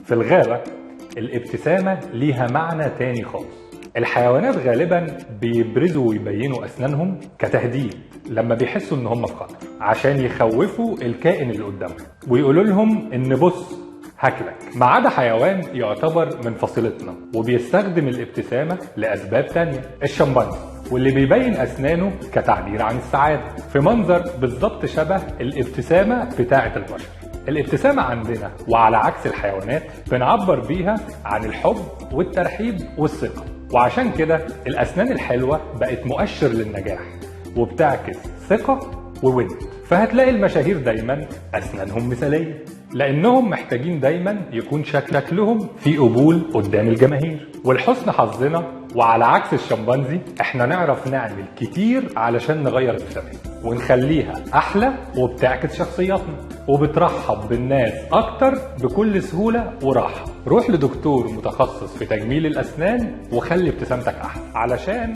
في الغابة الابتسامة ليها معنى تاني خالص. الحيوانات غالبا بيبرزوا ويبينوا أسنانهم كتهديد لما بيحسوا إن هم في خطر، عشان يخوفوا الكائن اللي قدامهم ويقولوا لهم إن بص هاكلك. ما عدا حيوان يعتبر من فصيلتنا وبيستخدم الابتسامة لأسباب تانية، الشمبانزي، واللي بيبين أسنانه كتعبير عن السعادة في منظر بالظبط شبه الابتسامة بتاعة البشر. الابتسامة عندنا وعلى عكس الحيوانات بنعبر بيها عن الحب والترحيب والثقة، وعشان كده الأسنان الحلوة بقت مؤشر للنجاح وبتعكس ثقة وود. فهتلاقي المشاهير دايما أسنانهم مثالية لأنهم محتاجين دايما يكون شكلهم في قبول قدام الجماهير. ولحسن حظنا وعلى عكس الشمبانزي احنا نعرف نعمل كتير علشان نغير ابتسامتنا ونخليها أحلى وبتعكس شخصياتنا وبترحب بالناس أكتر بكل سهولة وراحة. روح لدكتور متخصص في تجميل الأسنان وخلي ابتسامتك أحلى علشان